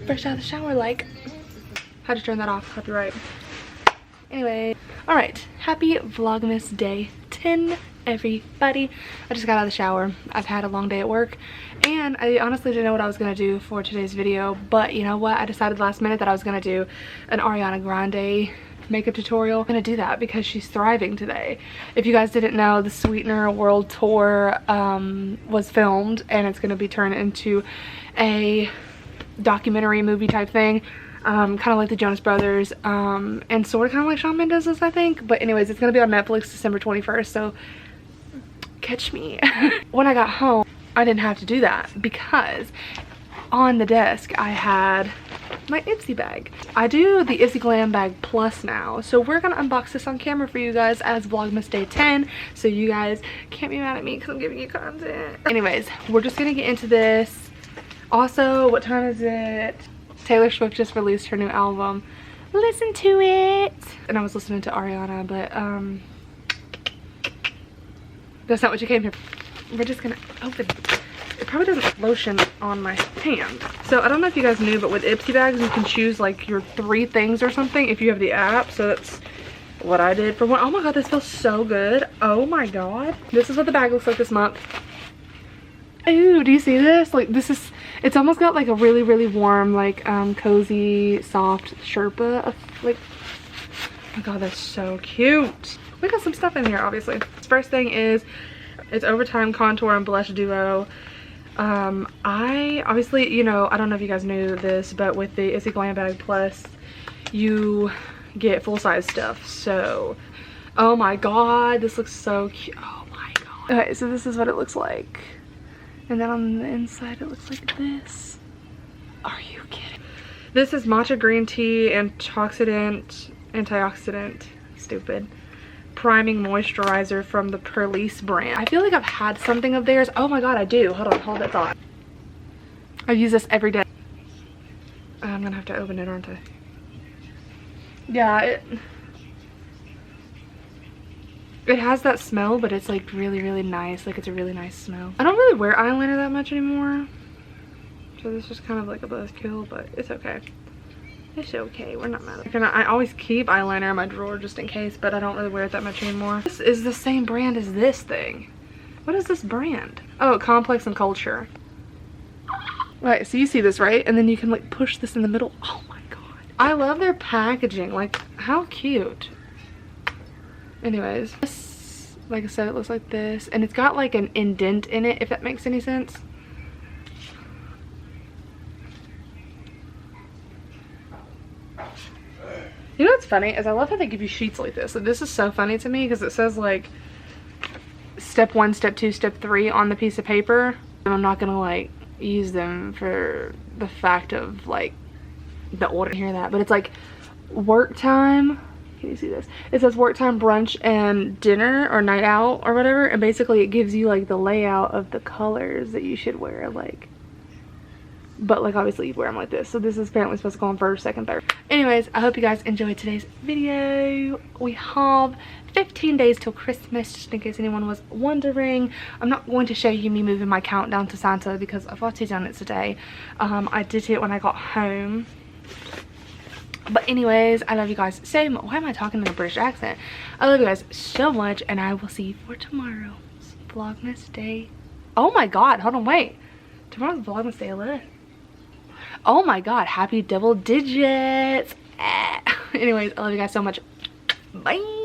fresh out of the shower like. Had to turn that off, copyright. Anyway, alright, happy Vlogmas day 10, everybody. I just got out of the shower. I've had a long day at work, and I honestly didn't know what I was going to do for today's video, but you know what? I decided last minute that I was going to do an Ariana Grande makeup tutorial. I'm going to do that because she's thriving today. If you guys didn't know, the Sweetener World Tour was filmed, and it's going to be turned into a documentary movie type thing. Kind of like the Jonas Brothers, and sort of kind of like Shawn Mendes, I think. But anyways, it's gonna be on Netflix December 21st, so catch me. When I got home, I didn't have to do that because on the desk I had my Ipsy bag. I do the Ipsy Glam bag plus now, so we're gonna unbox this on camera for you guys as Vlogmas day 10, so you guys can't be mad at me because I'm giving you content. Anyways, we're just gonna get into this. Also, what time is it? Taylor Swift just released her new album. Listen to it. And I was listening to Ariana, but that's not what you came here for. We're just gonna open. It probably doesn't lotion on my hand. So I don't know if you guys knew, but with Ipsy bags you can choose like your 3 things or something if you have the app. So that's what I did for one. Oh my god, this feels so good. Oh my god. This is what the bag looks like this month. Ooh, do you see this? Like, this is, it's almost got like a really, really warm, like, cozy, soft Sherpa. Like, oh my god, that's so cute. We got some stuff in here, obviously. First thing is, it's Overtime Contour and Blush Duo. I, obviously, you know, I don't know if you guys knew this, but with the Ipsy Glam Bag Plus, you get full-size stuff. So, oh my god, this looks so cute. Oh my god. Okay, so this is what it looks like. And then on the inside it looks like this. Are you kidding? This is matcha green tea, antioxidant, stupid, priming moisturizer from the Perlice brand. I feel like I've had something of theirs. Oh my god, I do. Hold on, hold that thought. I use this every day. I'm gonna have to open it, aren't I? Yeah, it has that smell, but it's like really, really nice. Like, it's a really nice smell. I don't really wear eyeliner that much anymore, so this is kind of like a buzzkill, but it's okay. It's okay. We're not mad at it. I always keep eyeliner in my drawer just in case, but I don't really wear it that much anymore. This is the same brand as this thing. What is this brand? Oh, Complex and Culture. Right, so you see this, right? And then you can like push this in the middle. Oh my god. I love their packaging. Like, how cute. Anyways, this, like I said, it looks like this, and it's got like an indent in it, if that makes any sense. You know what's funny is I love how they give you sheets like this. So this is so funny to me because it says like step 1, step 2, step 3 on the piece of paper, and I'm not gonna like use them for the fact of like the order. Hear that? But it's like work time. Can you see this? It says work time, brunch, and dinner or night out or whatever, and basically it gives you like the layout of the colors that you should wear, like, but like obviously you wear them like this. So this is apparently supposed to go on first, second, third. Anyways, I hope you guys enjoyed today's video. We have 15 days till Christmas, just in case anyone was wondering. I'm not going to show you me moving my countdown to Santa because I've already done it today. I did it when I got home. But anyways, I love you guys so much. Why am I talking in a British accent? I love you guys so much, and I will see you for tomorrow's Vlogmas day. Oh my god, hold on, wait. Tomorrow's Vlogmas day 11. Oh my god, happy double digits. Anyways, I love you guys so much. Bye.